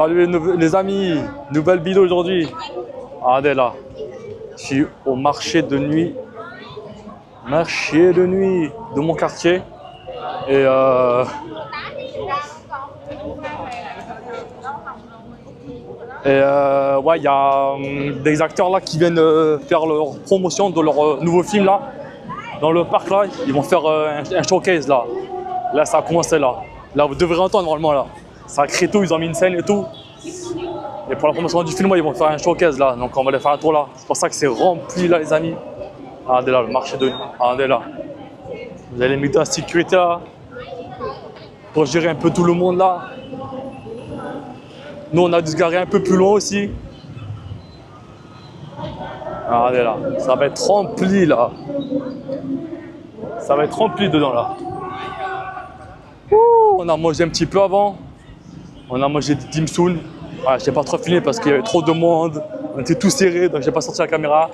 Salut les amis, nouvelle vidéo aujourd'hui. Regardez là, je suis au marché de nuit de mon quartier. Et ouais, il y a des acteurs là qui viennent faire leur promotion de leur nouveau film là. Dans le parc là, ils vont faire un showcase là. Là, ça a commencé là. Là, vous devrez entendre normalement là. Ça crée tout, ils ont mis une scène et tout. Et pour la promotion du film, ils vont faire un showcase là. Donc on va aller faire un tour là. C'est pour ça que c'est rempli là, les amis. Regardez là, le marché de nuit. Regardez là. Vous avez les médias de sécurité là. Pour gérer un peu tout le monde là. Nous, on a dû se garer un peu plus loin aussi. Regardez là. Ça va être rempli là. Ça va être rempli dedans là. Ouh, on a mangé un petit peu avant. On a mangé des dim sum. Ouais, je n'ai pas trop filmé parce qu'il y avait trop de monde. On était tous serrés, donc j'ai pas sorti la caméra.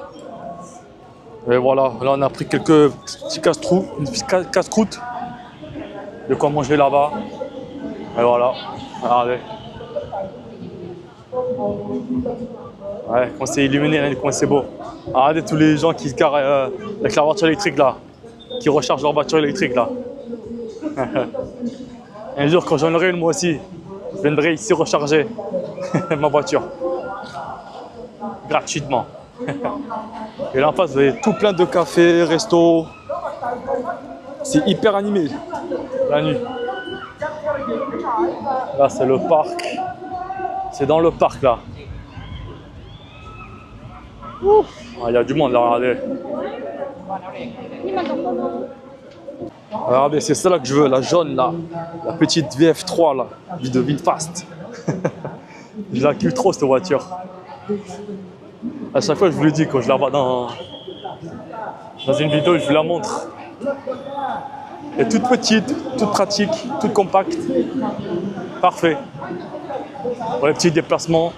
Et voilà, là on a pris quelques petits casse-croûtes. De quoi manger là-bas. Et voilà, regardez. Ouais, quand c'est illuminé, quand c'est beau. Regardez tous les gens qui se garent avec la voiture électrique là. Qui rechargent leur voiture électrique là. Un jour quand j'en aurai une moi aussi, je viendrai ici recharger ma voiture. Gratuitement. Et là en face vous avez tout plein de cafés, restos. C'est hyper animé la nuit. Là c'est le parc. C'est dans le parc là. Il y a du monde là, regardez. Regardez, c'est celle-là que je veux, la jaune là. La petite VF3 là, de VinFast. Je la kiffe trop cette voiture. À chaque fois je vous le dis quand je la vois dans une vidéo, je vous la montre. Elle est toute petite, toute pratique, toute compacte. Parfait. Pour les petits déplacements,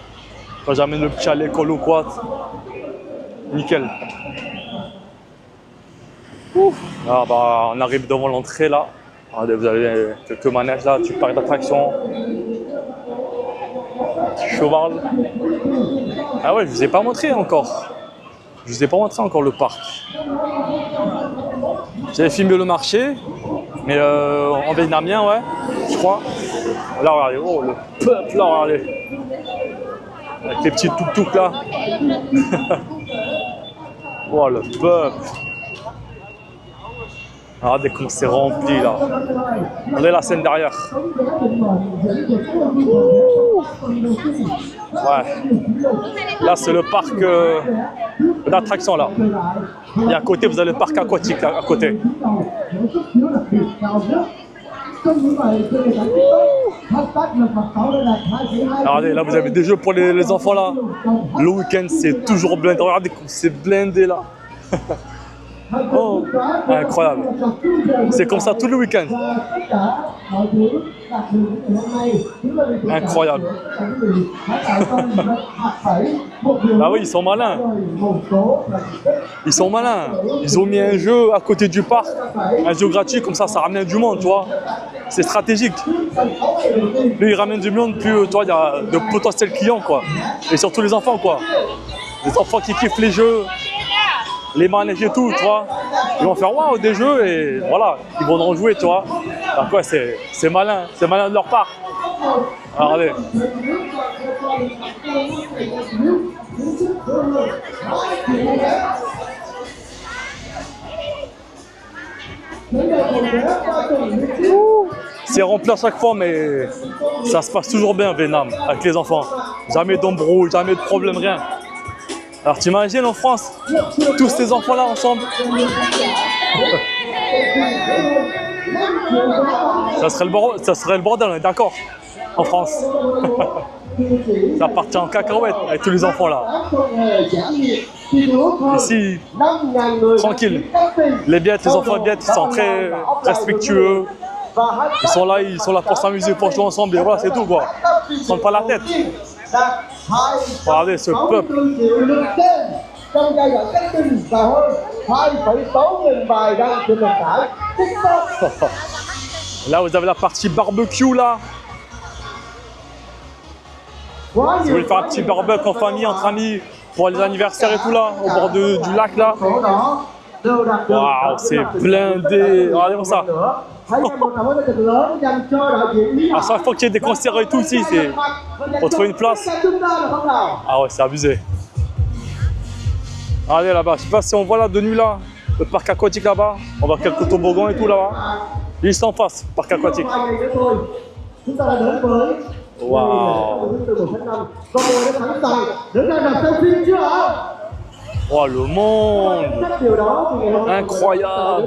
quand j'amène le petit à l'école ou quoi. Nickel. Ah bah, on arrive devant l'entrée là. Regardez, vous avez quelques manèges là, du parc d'attractions. Cheval. Ah ouais, je vous ai pas montré encore. Je vous ai pas montré encore le parc. J'avais filmé le marché, mais en vietnamien, ouais, je crois. Là, regardez, oh, le peuple là, regardez. Avec les petits tuk-tuk là. Oh, le peuple. Regardez comment c'est rempli là. Regardez la scène derrière. Ouais. Là c'est le parc d'attractions là. Et à côté vous avez le parc aquatique là, à côté. Regardez, là vous avez des jeux pour les enfants là. Le week-end c'est toujours blindé. Regardez comme c'est blindé là. Oh, incroyable. C'est comme ça tout le week-end. Incroyable. Ah oui, ils sont malins. Ils sont malins. Ils ont mis un jeu à côté du parc, un jeu gratuit, comme ça ramène du monde, tu vois. C'est stratégique. Plus ils ramènent du monde, plus il y a de potentiels clients, quoi. Et surtout les enfants, quoi. Les enfants qui kiffent les jeux. Les manèges et tout, tu vois, ils vont faire waouh des jeux et voilà, ils vont en jouer, tu vois. Donc ouais, c'est malin de leur part. Regardez. C'est rempli à chaque fois, mais ça se passe toujours bien, Vietnam, avec les enfants. Jamais d'embrouille, jamais de problème, rien. Alors t'imagines en France, tous ces enfants-là ensemble. Ça serait le bordel, on est d'accord, en France. Ça partit en cacahuète avec tous les enfants-là. Ici, tranquille. Les bêtes, les enfants bêtes, ils sont très respectueux. Ils sont là pour s'amuser, pour jouer ensemble et voilà, c'est tout quoi. Ils ne prennent pas la tête. Regardez ce peuple. Là vous avez la partie barbecue là. Si vous voulez faire un petit barbecue en famille, entre amis, pour les anniversaires et tout là, au bord du lac là. Waouh, c'est blindé. Regardez-moi ça. À chaque fois qu'il y a des concerts et tout ici, c'est pour trouver une place. Ah ouais, c'est abusé. Allez là-bas, je sais pas si on voit là de nuit là, le parc aquatique là-bas. On voit quelques toboggans et tout là-bas. Juste en face, parc aquatique. Waouh. Oh le monde. Incroyable.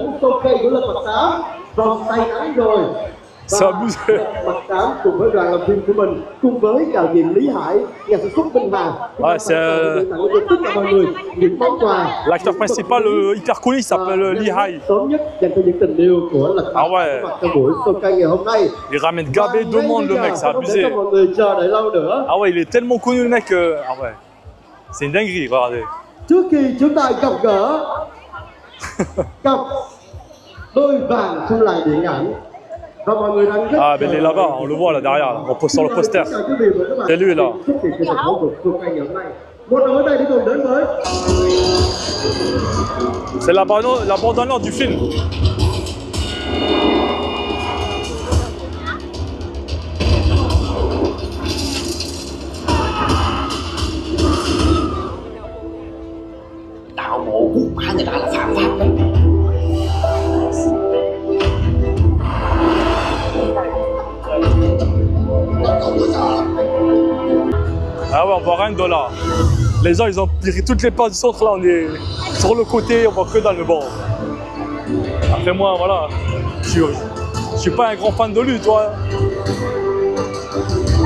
C'est abusé. Ouais, c'est l'acteur principal hyper connu, il s'appelle Lee Hai. Ah ouais. Il ramène gabé de monde le mec, c'est abusé. Ah ouais, il est tellement connu le mec. Ah ouais. C'est une dinguerie, regardez. Trước khi chúng ta gặp gỡ cặp đôi vàng trong làng điện ảnh. Ah, ben il est là-bas, on le voit là derrière, là. On pose sur le poster. C'est lui là. C'est la bande-annonce du film. Đạo mộ quốc mã người ta là phạm pháp đấy. Ah ouais, on voit rien de là. Les gens, ils ont pris toutes les places du centre. Là, on est sur le côté, on voit que dans le bord. Après moi, voilà, je suis pas un grand fan de lui, toi.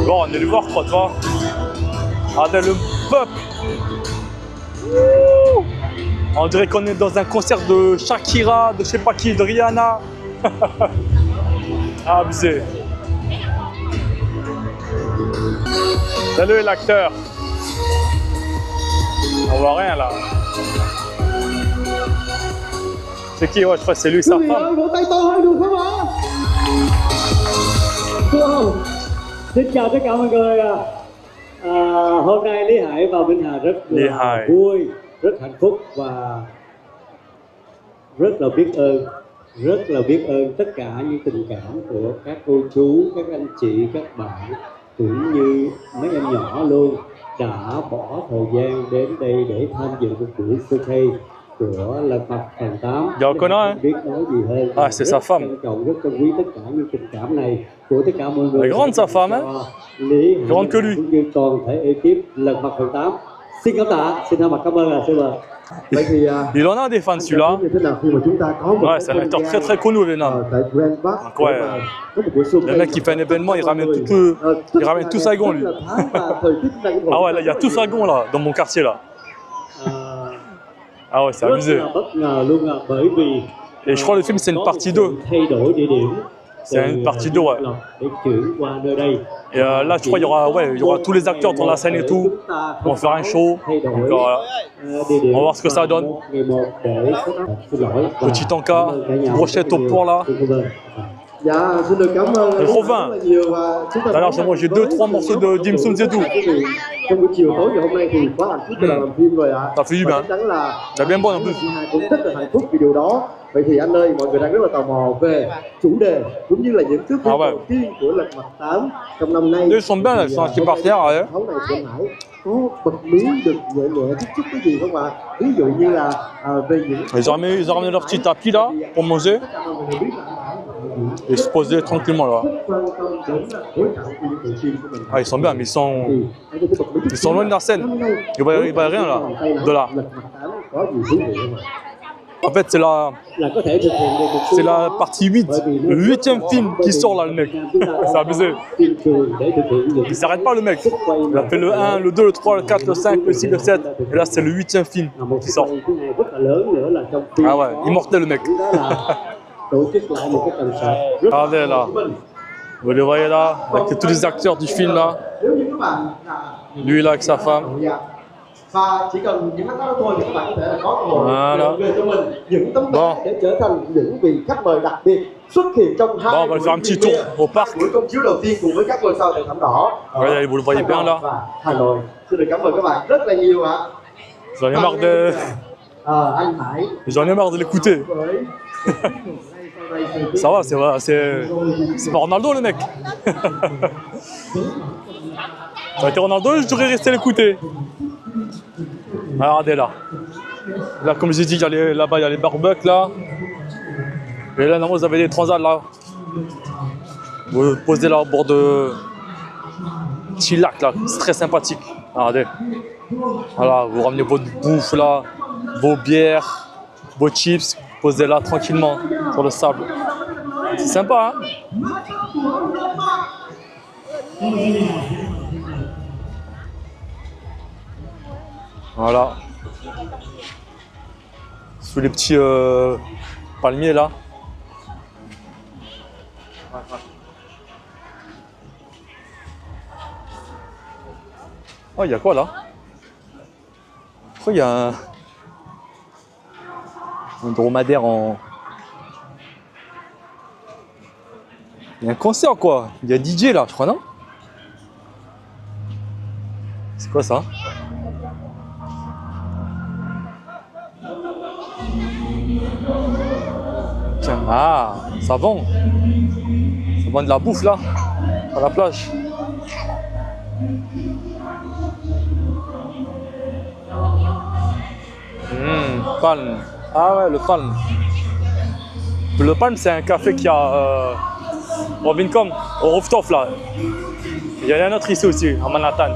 Bon, on est le voir, quoi, toi. Regardez le peuple. On dirait qu'on est dans un concert de Shakira, de je sais pas qui, de Rihanna. Ah, abusé. Salut l'acteur. On voit rien là. C'est qui? Ouais, je crois que c'est lui, sa femme. Xin chào tất cả mọi người. Hôm nay Lý Hải và Minh Hà rất là vui, rất hạnh phúc và rất là biết ơn tất cả những tình cảm của các cô chú, các anh chị, các bạn cũng như mấy em nhỏ luôn đã bỏ thời gian đến đây để tham dự một buổi showcase của Lật Mặt phần 8. Biết nói gì hơn. Ah, c'est sa femme. Trân trọng, rất trân quý tất cả những tình cảm này của tất cả mọi người. Elle est grande sa femme, hein? Grande que lui. Cũng như toàn thể ekip Lật Mặt phần 8. Xin cảm tạ, xin thay mặt cảm ơn xin mời. Il en a des fans celui-là. Ouais, c'est un acteur très très connu le Vietnam. Donc ouais, le mec qui fait un événement, il ramène tout Saigon lui. Ah ouais, là il y a tout Saigon là, dans mon quartier là. Ah ouais, c'est abusé. Et je crois que le film c'est une partie 2. C'est une partie 2, ouais. Et là, je crois qu'il y aura tous les acteurs dans la scène et tout. Ils vont faire un show. Donc, on va voir ce que ça donne. Petit encas, brochette au porc là. Le gros vin. D'ailleurs, j'ai mangé 2-3 morceaux de dim sum et tout. Ça fait du bien. C'est bien bon en plus. Vậy thì anh ơi, mọi người đang rất là tò mò về chủ đề cũng như là những thước phim đầu tiên của Lật Mặt 8 trong năm nay. Ils sont bien, ils sont assez partenaires. Thấu này Thượng Hải có bật mí được nhẹ nhẹ chút cái gì không ạ? Ví dụ như là về những Ils ont ramené leur petit tapis là pour manger et se poser tranquillement là. Ah, ils sont bien, mais ils sont loin de la scène. Il va y rien là, de là. En fait, c'est la partie 8, le 8e film qui sort là, le mec. C'est abusé. Il s'arrête pas, le mec. Il a fait le 1, le 2, le 3, le 4, le 5, le 6, le 7. Et là, c'est le 8e film qui sort. Ah ouais, immortel, le mec. Regardez là. Vous les voyez là, avec tous les acteurs du film là. Lui là avec sa femme. Và chỉ cần những mắt đó thôi thì các bạn có thể là có cơ hội lựa về cho mình những tấm vé để trở thành những vị khách mời đặc biệt xuất hiện trong hai buổi công chiếu đầu tiên cùng với các ngôi sao đèn thảm đỏ ở Sài Gòn và Hà Nội. Xin được cảm ơn các bạn rất là nhiều ạ. J'en ai marre de... anh Hải. J'en ai marre de l'écouter. Ça va, c'est pas Ronaldo le mec. Ça a été Ronaldo, je devrais rester l'écouter. Regardez là. Là, comme j'ai dit, là-bas, il y a les barbecues là. Et là, normalement, vous avez des transats là. Vous vous posez là au bord de petit lac là, c'est très sympathique. Regardez. Voilà, vous ramenez votre bouffe là, vos bières, vos chips, posez là tranquillement sur le sable. C'est sympa, hein? Voilà. Sous les petits palmiers là. Oh, il y a quoi là? Oh, il y a un dromadaire en... Il y a un concert quoi. Il y a DJ là, je crois, non? C'est quoi ça? Tiens, ah, ça vend. Ça vend de la bouffe là, à la plage. Palme. Ah ouais, le Palme. Le Palme, c'est un café qui a au Vincom, au rooftop là. Il y en a un autre ici aussi, à Manhattan.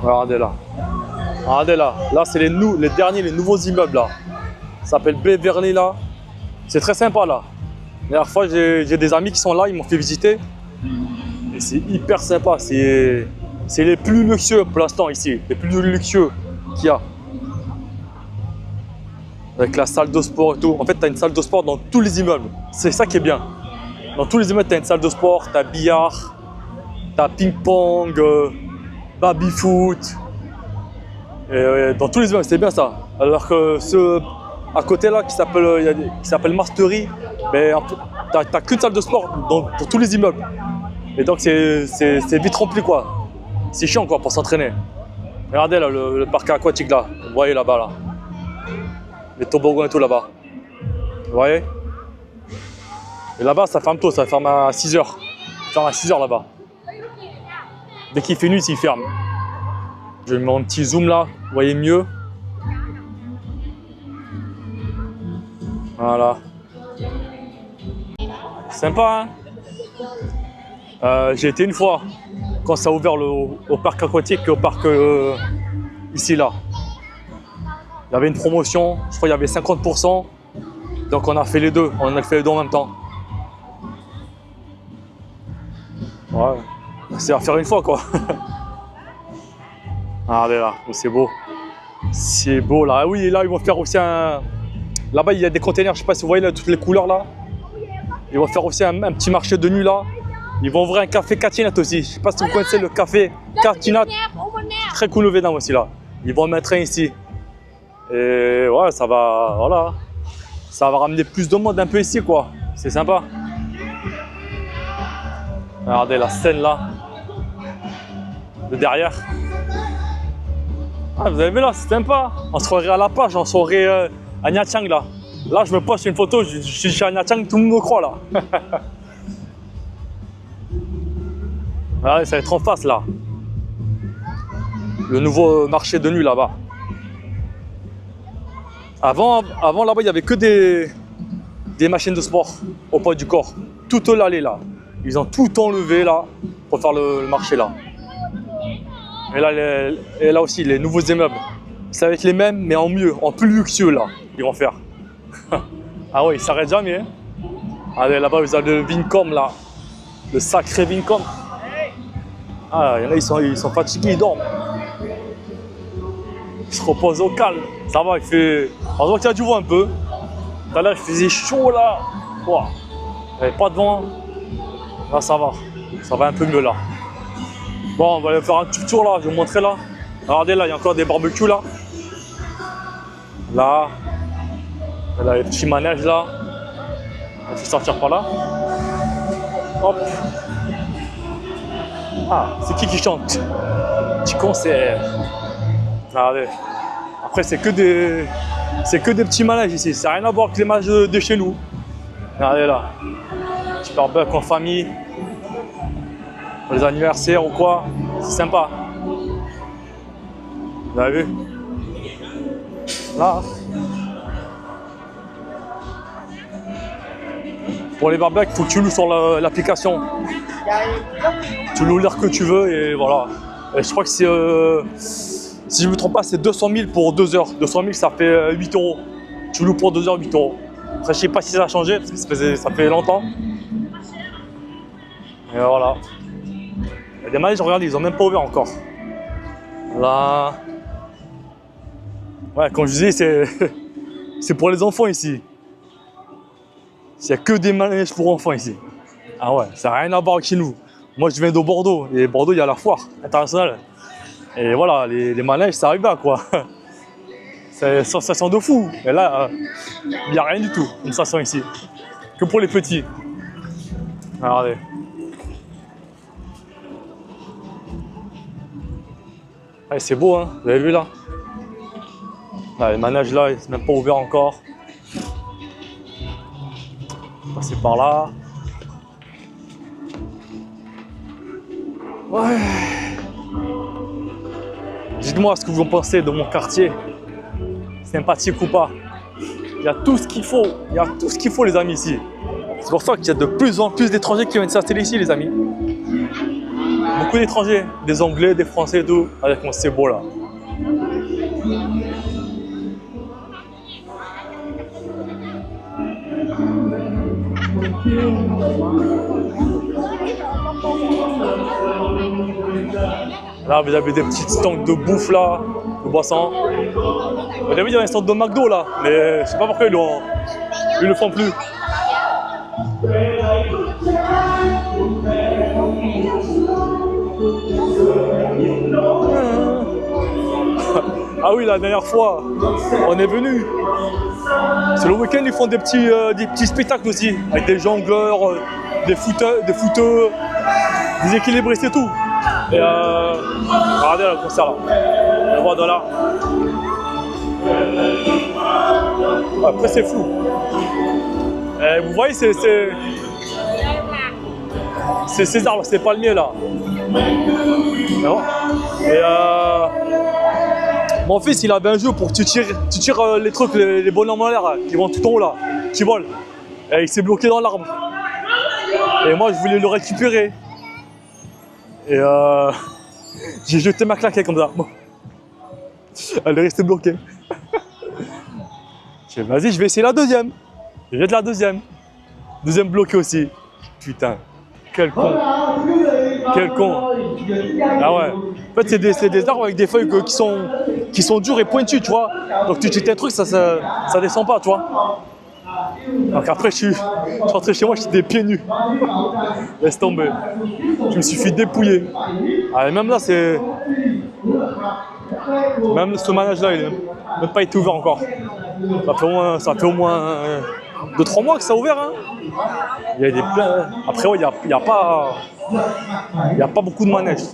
Regardez là. Regardez là. Là, c'est les nouveaux immeubles là. Ça s'appelle Beverly là. C'est très sympa là. La dernière fois, j'ai des amis qui sont là, ils m'ont fait visiter. Et c'est hyper sympa. C'est les plus luxueux pour l'instant ici, les plus luxueux qu'il y a. Avec la salle de sport et tout. En fait, tu as une salle de sport dans tous les immeubles. C'est ça qui est bien. Dans tous les immeubles, tu as une salle de sport, tu as billard, tu as ping-pong, baby-foot. Dans tous les immeubles, c'est bien ça. Alors que ceux à côté là, qui s'appelle Mastery, ben, tu n'as qu'une salle de sport pour tous les immeubles. Et donc, c'est vite rempli quoi. C'est chiant quoi pour s'entraîner. Regardez là le parc aquatique là, vous voyez là-bas là. Les toboggans et tout là-bas. Vous voyez? Et là-bas ça ferme tôt, ça ferme à 6h. Ça ferme à 6h là-bas. Dès qu'il fait nuit, il ferme. Je vais mettre un petit zoom là, vous voyez mieux. Voilà. Sympa hein? J'ai été une fois. Quand ça a ouvert au parc aquatique et au parc ici là. Il y avait une promotion, je crois qu'il y avait 50%. Donc on a fait les deux, on a fait les deux en même temps. Ouais, c'est à faire une fois quoi. Regardez là, c'est beau. C'est beau là. Ah oui, là ils vont faire aussi un... Là-bas il y a des containers, je sais pas si vous voyez là, toutes les couleurs là. Ils vont faire aussi un petit marché de nuit là. Ils vont ouvrir un café Catinat aussi. Je sais pas si vous connaissez le café Catinat. Très cool le Vietnam aussi là. Ils vont mettre un ici. Et ouais, ça va, voilà. Ça va ramener plus de monde un peu ici quoi. C'est sympa. Regardez la scène là. De derrière. Ah, vous avez vu là, c'est sympa. On se croirait à la plage, on se croirait à Nha Trang là. Là, je me poste une photo, je suis chez Nha Trang, tout le monde me croit là. Regardez, ça va être en face là. Le nouveau marché de nuit là-bas. Avant là-bas, il n'y avait que des machines de sport au poids du corps. Toute l'allée là. Ils ont tout enlevé là pour faire le marché là. Et là aussi, les nouveaux immeubles. Ça va être les mêmes, mais en mieux, en plus luxueux là. Ils vont faire. Ah ouais, ils s'arrêtent jamais. Hein. Allez, là-bas, vous avez le Vincom là. Le sacré Vincom. Ah, il y en a, ils sont fatigués, ils dorment. Ils se reposent au calme. Ça va, il fait... On voit qu'il y a du vent un peu. Tout à l'heure, il faisait chaud là. Wow. Il n'y avait pas de vent. Là, ça va. Ça va un peu mieux là. Bon, on va aller faire un petit tour là, je vais vous montrer là. Regardez là, il y a encore des barbecues là. Là. Il y a les petits manèges là. On va sortir par là. Hop. Ah, c'est qui chante? Petit concert. Regardez. Après, c'est que des petits manèges ici. Ça n'a rien à voir avec les manèges de chez nous. Regardez là. Petit barbecue en famille. Pour les anniversaires ou quoi. C'est sympa. Vous avez vu? Là. Pour les barbecues, il faut que tu loues sur l'application. Tu loues l'heure que tu veux et voilà. Et je crois que c'est, si je ne me trompe pas, c'est 200 000 pour 2 heures. 200 000, ça fait 8 €. Tu loues pour 2 heures, 8 €. Après, je ne sais pas si ça a changé, parce que ça fait longtemps. Et voilà. Il y a des manèges, regardez, ils n'ont même pas ouvert encore. Là. Ouais, comme je disais, c'est pour les enfants ici. Il n'y a que des manèges pour enfants ici. Ah ouais, ça n'a rien à voir avec chez nous. Moi, je viens de Bordeaux. Et Bordeaux, il y a la foire internationale. Et voilà, les manèges, ça arrive là, quoi. C'est une sensation de fou. Et là, il n'y a rien du tout, une sensation ici. Que pour les petits. Regardez. Ah, c'est beau, hein. Vous avez vu là? Là, les manèges là, ils ne sont même pas ouverts encore. Passer par là. Ouais. Dites-moi ce que vous en pensez de mon quartier. Sympathique ou pas. Il y a tout ce qu'il faut. Il y a tout ce qu'il faut, les amis, ici. C'est pour ça qu'il y a de plus en plus d'étrangers qui viennent s'installer ici, les amis. Beaucoup d'étrangers. Des Anglais, des Français et tout. Regardez comment c'est beau là. Là, vous avez des petites stands de bouffe là, de boissons. Vous avez vu, il y a un stand de McDo là, mais je sais pas pourquoi ils le font plus. Ah oui, la dernière fois, on est venu. C'est le week-end, ils font des petits spectacles aussi, avec des jongleurs, des footeux, des équilibristes et tout. Et regardez le concert là, on voit de là. Après c'est flou. Et vous voyez, c'est César, c'est pas le mien là. Et mon fils, il avait un jeu pour tu tires les trucs, les bonhommes en l'air qui vont tout en haut là, qui volent. Et il s'est bloqué dans l'arbre. Et moi, je voulais le récupérer. Et j'ai jeté ma claquette comme ça. Bon. Elle est restée bloquée. J'ai dit, vas-y, je vais essayer la deuxième. Je jette la deuxième. Deuxième bloquée aussi. Putain, quel con. Quel con. Ah ouais. En fait, c'est des arbres avec des feuilles qui sont dures et pointues, tu vois. Donc tu jettes un truc, ça descend pas, tu vois. Donc après, je suis rentré chez moi, j'étais pieds nus. Laisse tomber. Je me suis fait dépouiller. Ah, et même là, c'est... Même ce manège-là, il n'a même pas été ouvert encore. Ça fait au moins 2-3 mois que ça a ouvert. Hein. Il y a des pleins... Après, ouais, il n'y a pas beaucoup de manèges.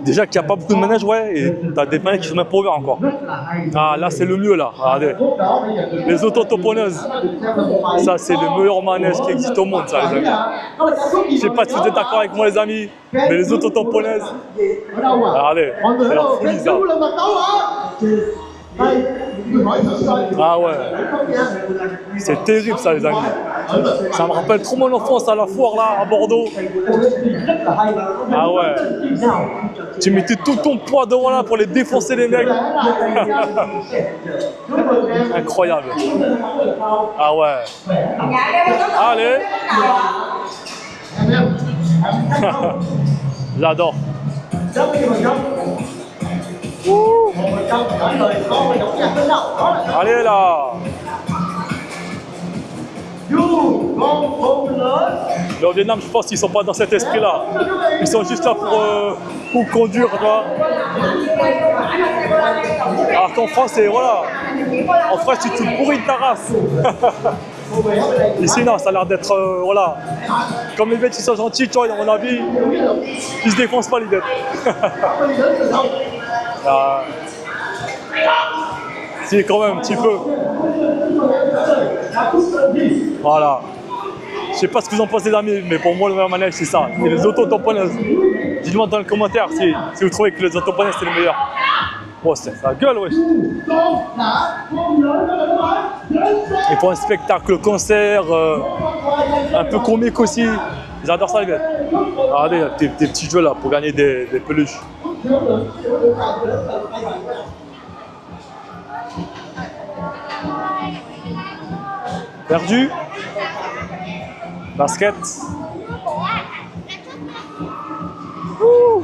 Déjà qu'il n'y a pas beaucoup de manèges, ouais, et tu as des manèges qui sont même pas ouverts encore. Ah, là, c'est le mieux, là. Regardez. Les autotamponneuses. Ça, c'est le meilleur manège qui existe au monde, ça, les amis. Je sais pas si vous êtes d'accord avec moi, les amis, mais les autotamponneuses. Regardez, c'est la folie, ça. Ah ouais, c'est terrible ça, les amis. Ça me rappelle trop mon enfance à la foire là à Bordeaux. Ah ouais, tu mettais tout ton poids devant là pour les défoncer les mecs. Incroyable. Ah ouais. Allez. J'adore. Allez là. Mais au Vietnam, je pense qu'ils ne sont pas dans cet esprit-là. Ils sont juste là pour conduire, tu vois. Alors qu'en France, c'est voilà. En France, tu te pourris de ta race. Ici, non, ça a l'air d'être, voilà. Comme les bêtes, ils sont gentils, tu vois, à mon avis, ils se défoncent pas les bêtes. Si, quand même, un petit peu. Voilà. Je sais pas ce que vous en pensez, les amis, mais pour moi, le meilleur manège, c'est ça. Et les auto-tamponneuses. Dites-moi dans les commentaires si vous trouvez que les auto-tamponneuses, c'est le meilleur. Oh, c'est la gueule, wesh. Et pour un spectacle, concert, un peu comique aussi. J'adore ça, les gars. Regardez, des petits jeux là pour gagner des peluches. Perdu. Basket. Ouh.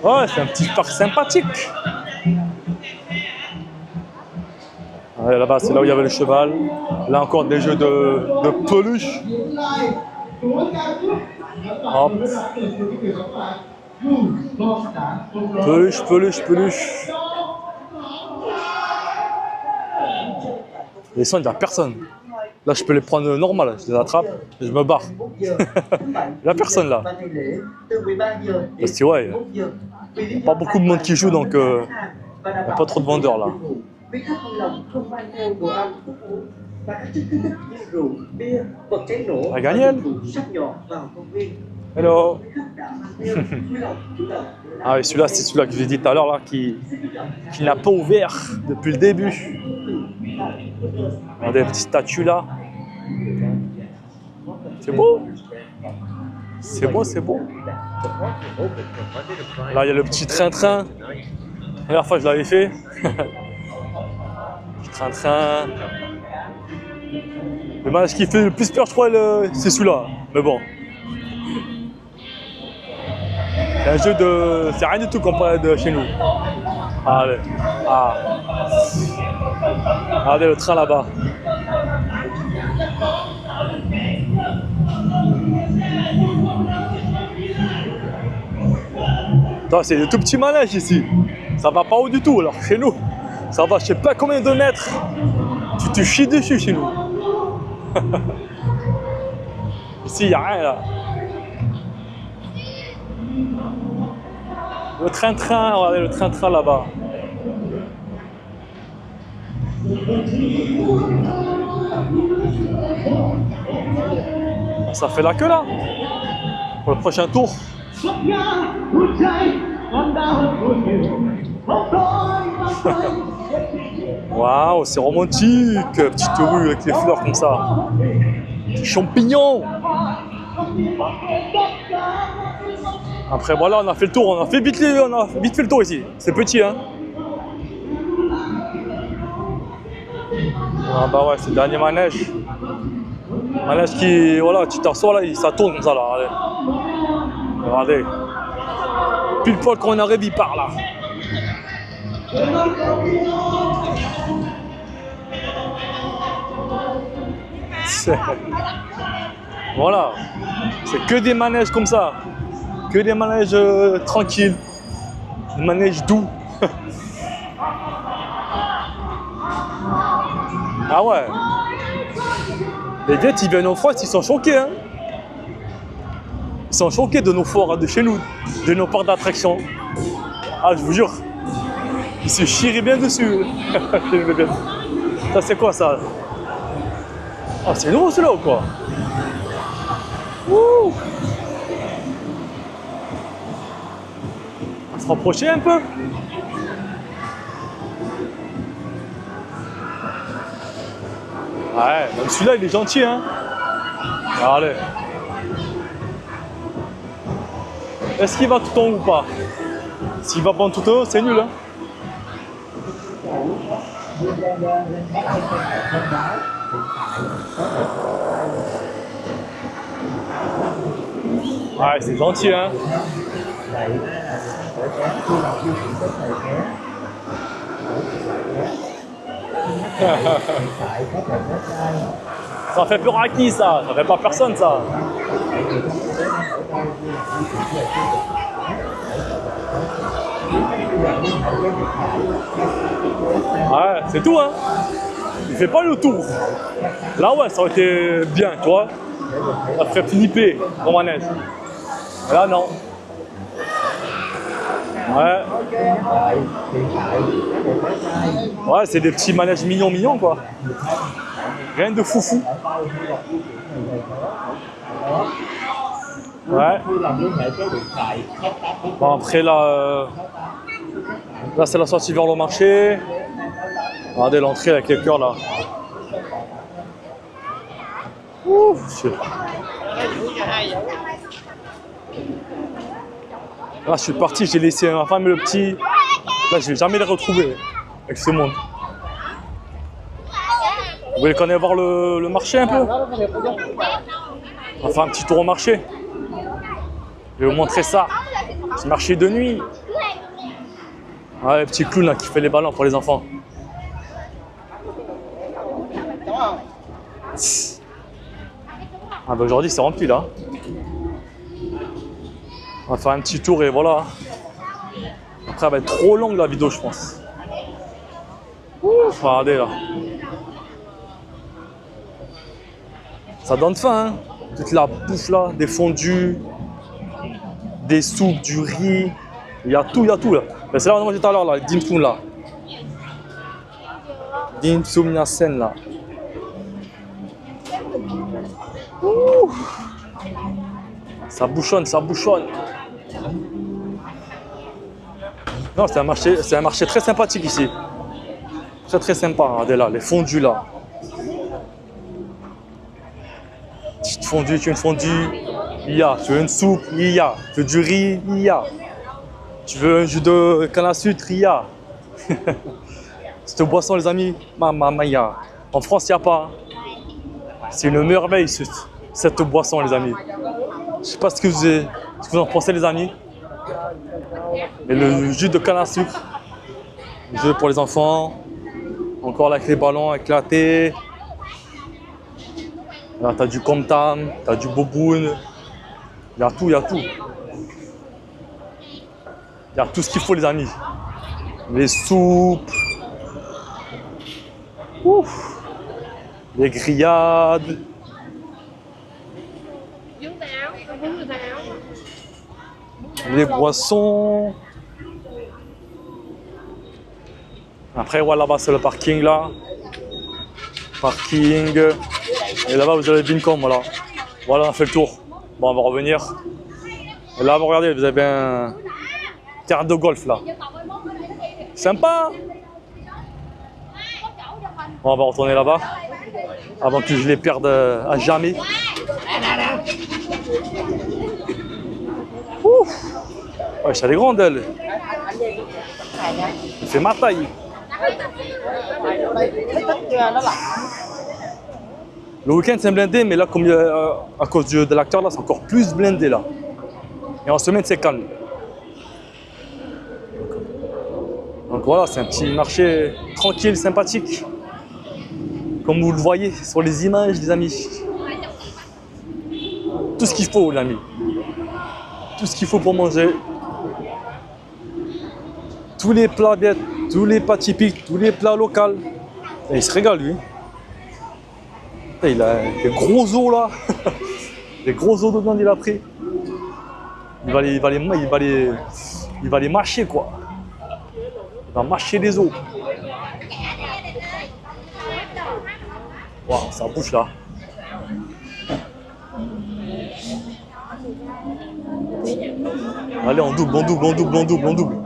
Ouais, c'est un petit parc sympathique. Ouais, là-bas, c'est là où il y avait le cheval. Là encore des jeux de peluche. Hop. Peluche, peluche, peluche. Les sons, il n'y a personne. Là, je peux les prendre normal, je les attrape et je me barre. Il n'y a personne là. Parce que ouais, il n'y a pas beaucoup de monde qui joue, donc il n'y a pas trop de vendeurs là. Ah, Gagnel. Hello. Ah oui, celui-là, c'est celui-là que je vous ai dit tout à l'heure, là, qui n'a pas ouvert depuis le début. Regardez, petite statue là. C'est beau. C'est beau, c'est beau. Là, il y a le petit train-train. La dernière fois, je l'avais fait. Petit train-train. Le manège qui fait le plus peur, je crois, c'est celui-là. Mais bon. C'est un jeu de... C'est rien du tout comparé de chez nous. Allez. Ah. Regardez le train là-bas. C'est des tout petits manèges ici. Ça va pas haut du tout. Alors chez nous, ça va je sais pas combien de mètres. Tu te chies dessus chez nous. Ici, il n'y a rien là. Le train-train, regardez le train-train là-bas. Ça fait la queue là. Pour le prochain tour. Waouh, c'est romantique. Petite rue avec les fleurs comme ça. Des champignons. Après voilà, on a fait le tour, on a vite fait le tour ici. C'est petit, hein. Ah bah ouais, c'est le dernier manège. Manège qui, voilà, tu t'assois là, ça tourne comme ça là. Regardez. Pile poil quand on arrive, il part là. Voilà. C'est que des manèges comme ça. Que des manèges tranquilles. Des manèges doux. Ah ouais. Les gars, ils viennent en France, ils sont choqués. Hein. Ils sont choqués de nos foires, de chez nous, de nos parcs d'attraction. Ah, je vous jure. Ils se chiraient bien dessus. Ça, c'est quoi ça? Ah, c'est nouveau celui-là ou quoi? Ouh. On va se rapprocher un peu. Ouais, même celui-là, il est gentil, hein. Allez. Est-ce qu'il va tout en haut ou pas? S'il va pas tout en haut, c'est nul, hein. Ouais, c'est gentil, hein. Ça fait peur à qui ça? Ça fait pas personne ça. Ouais, c'est tout, hein. Il fait pas le tour. Là, ouais, ça aurait été bien, tu vois. Ça ferait flipper dans manège. Là, non. Ouais. Ouais, c'est des petits manèges mignons, quoi. Rien de foufou. Ouais. Bon, après, là, là c'est la sortie vers le marché. Regardez l'entrée avec les cœurs, là. Ouf. Là, je suis parti, j'ai laissé ma femme et le petit. Là, je vais jamais les retrouver avec ce monde. Vous voulez qu'on aille voir le marché un peu? On va faire un petit tour au marché. Je vais vous montrer ça. C'est marché de nuit. Ouais, le petit clown là qui fait les ballons pour les enfants. Ah bah aujourd'hui c'est rempli là. On va faire un petit tour et voilà. Après elle va être trop longue la vidéo je pense. Ouf, regardez là. Ça donne faim hein. Toute la bouffe là, des fondus, des soupes, du riz. Il y a tout là. C'est là on a mangé tout à l'heure là, le dim sum là. Dim sum Yasen là. Ouh. Ça bouchonne. Non, c'est un marché très sympathique ici. Très sympa, regardez là, les fondus là. Petite fondue, tu veux une fondue, il y a. Tu veux une soupe, il y a. Tu veux du riz, il y a. Tu veux un jus de canne à sucre, il y a. Cette boisson les amis, mamma mia. En France, il n'y a pas. C'est une merveille cette boisson les amis. Je sais pas ce que vous en pensez les amis. Mais le jus de canne à sucre, le jeu pour les enfants, encore là avec les ballons éclatés. Là t'as du comtam, t'as du boboon, il y a tout. Il y a tout ce qu'il faut les amis. Les soupes, ouf, les grillades. Les boissons. Après, voilà, là-bas, c'est le parking, là. Parking. Et là-bas, vous avez le Vincom, voilà. Voilà, on a fait le tour. Bon, on va revenir. Et là, vous regardez, vous avez un terrain de golf, là. Sympa. Bon, on va retourner là-bas. Avant que je les perde à jamais. Ouf. Ouais, elle est grande, elle. Elle fait ma taille. Le week-end, c'est blindé, mais là, comme à cause de l'acteur, là, c'est encore plus blindé, là. Et en semaine, c'est calme. Donc voilà, c'est un petit marché tranquille, sympathique. Comme vous le voyez sur les images, les amis. Tout ce qu'il faut, les amis. Tout ce qu'il faut pour manger. Tous les plats bien, tous les plats typiques, tous les plats locaux. Et il se régale, lui. Et il a des gros os, là. Des gros os dedans, il a pris. Il va les mâcher, quoi. Il va mâcher les os. Waouh, ça bouge, là. Allez, on double.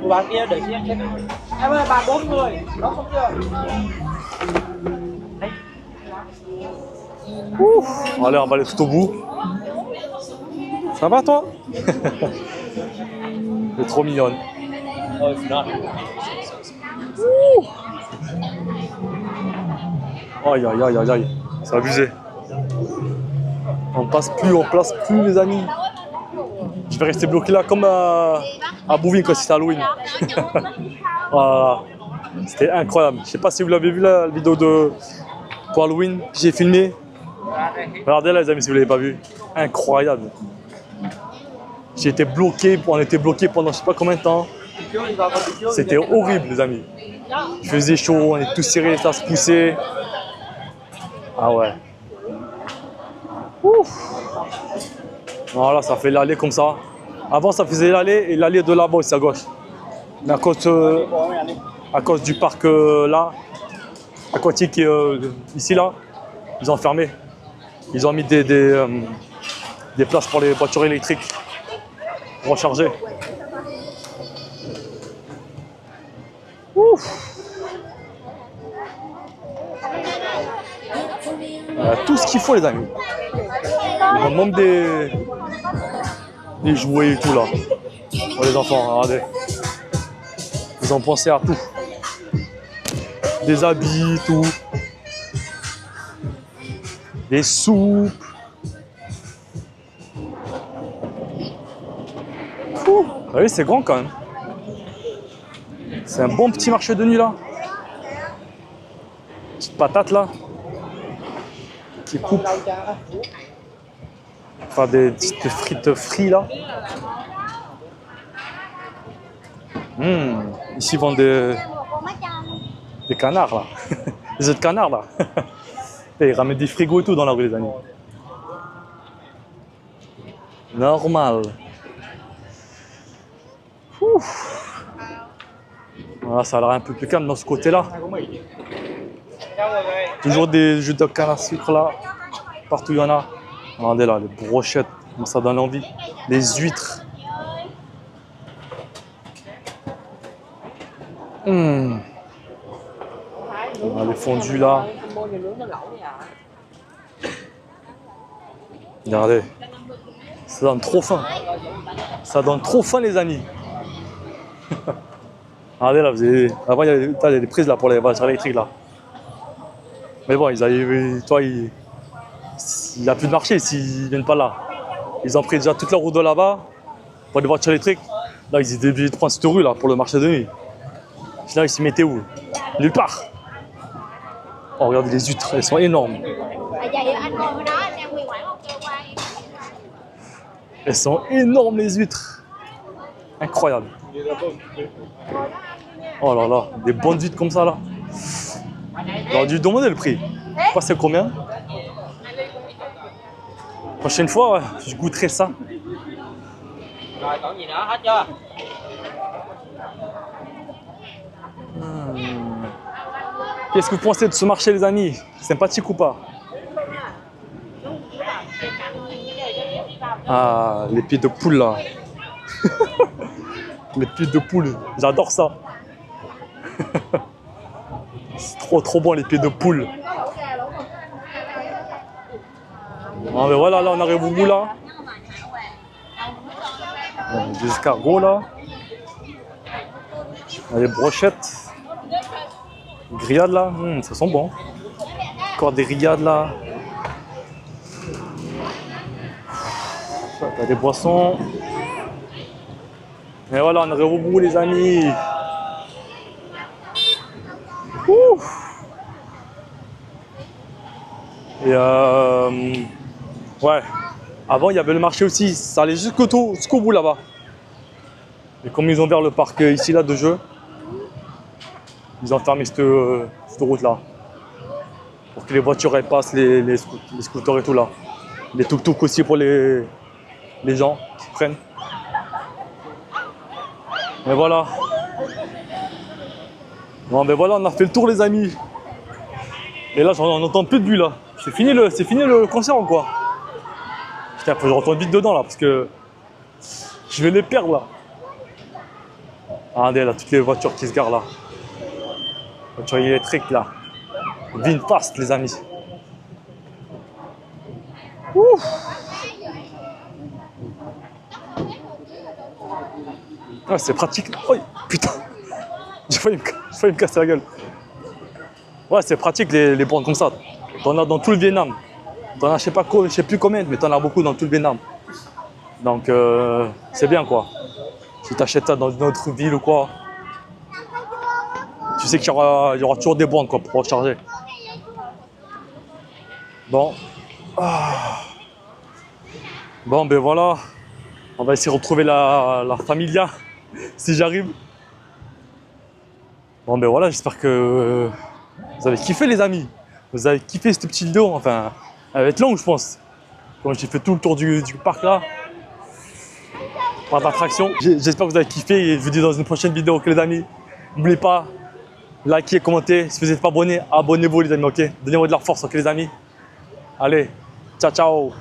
Bà kia để em xem. Em ơi, bà 4 người, đó không chưa? Allez, on va aller tout au bout. Ça va, toi? C'est trop mignonne. Aïe. C'est abusé. On place plus, les amis. Je vais rester bloqué là comme à Bouvines quand c'était Halloween. Voilà. C'était incroyable. Je sais pas si vous l'avez vu la vidéo pour Halloween que j'ai filmé. Regardez là les amis si vous l'avez pas vu. Incroyable. On était bloqué pendant je sais pas combien de temps. C'était horrible les amis. Il faisait chaud, on est tous serrés, ça se poussait. Ah ouais. Ouf. Voilà, ça fait l'allée comme ça. Avant ça faisait l'allée et l'allée de là-bas aussi à gauche. Mais à cause du parc là, aquatique ici là, ils ont fermé. Ils ont mis des places pour les voitures électriques pour recharger. Ouf. Tout ce qu'il faut les amis. Ils ont même des jouets et tout là. Pour les enfants, regardez. Ils ont pensé à tout. Des habits, tout. Des soupes. Vous voyez, c'est grand quand même. C'est un bon petit marché de nuit là. Petite patate là. Qui coupe. Enfin des petites frites frites là. Ici ils vendent des canards là. Des œufs de canard là. Et ils ramènent des frigos et tout dans la rue les amis. Normal. Ouf. Voilà, ça a l'air un peu plus calme dans ce côté là. Toujours des jus de canne à sucre là. Partout il y en a. Regardez là, les brochettes, ça donne envie. Les huîtres. Les fondus là. Regardez. Ça donne trop faim. Ça donne trop faim les amis. Regardez là, avant il y avait des prises là pour les voitures électriques là. Mais bon, il n'y a plus de marché s'ils ne viennent pas là. Ils ont pris déjà toute la route de là-bas pour les voitures électriques. Là, ils étaient obligés de prendre cette rue là pour le marché de nuit. Là, ils s'y mettaient où? Nulle part. Oh, regardez les huîtres, elles sont énormes. Elles sont énormes les huîtres. Incroyable. Oh là là, des bonnes huîtres comme ça là. J'aurais dû demander le prix. Je sais pas c'est combien. Prochaine fois, je goûterai ça. Qu'est-ce que vous pensez de ce marché les amis? Sympathique ou pas? Ah, les pieds de poule là. Les pieds de poule, j'adore ça. C'est trop bon les pieds de poule. Ah mais voilà, là on arrive au bout là. Des escargots là. Les brochettes. Grillades là, ça sent bon. Encore des grillades là. T'as des boissons. Et voilà, on arrive au bout les amis. Ouf. Et ouais, avant il y avait le marché aussi, ça allait jusqu'au bout là-bas. Et comme ils ont ouvert le parc ici là de jeu, ils ont fermé cette route là. Pour que les voitures elles passent, les scooters et tout là. Les tuk-tuk aussi pour les gens qui prennent. Et voilà. Bon ben voilà, on a fait le tour les amis. Et là on n'entend plus de bruit là. C'est fini le concert ou quoi? Putain, faut que je retourne vite dedans là parce que je vais les perdre là. Regardez là, toutes les voitures qui se garent là. Voitures électriques là. VinFast les amis. Ouf. Ah, c'est pratique. Oh putain. J'ai failli me casser la gueule. Ouais, c'est pratique les bornes comme ça. T'en as dans tout le Vietnam. T'en as je sais plus combien, mais t'en as beaucoup dans tout le Vietnam. Donc c'est bien quoi. Si t'achètes ça dans une autre ville ou quoi, tu sais qu'il y aura toujours des bornes quoi pour recharger. Bon, Ah. Bon, ben voilà. On va essayer de retrouver la familia, si j'arrive. Bon, ben voilà, j'espère que vous avez kiffé, les amis. Vous avez kiffé cette petite vidéo. Enfin, elle va être longue, je pense. Quand j'ai fait tout le tour du parc là. Par d'attraction. J'espère que vous avez kiffé et je vous dis dans une prochaine vidéo, ok, les amis. N'oubliez pas, likez, commentez. Si vous n'êtes pas abonné, abonnez-vous, les amis, ok. Donnez-moi de la force, ok, les amis. Allez, ciao, ciao.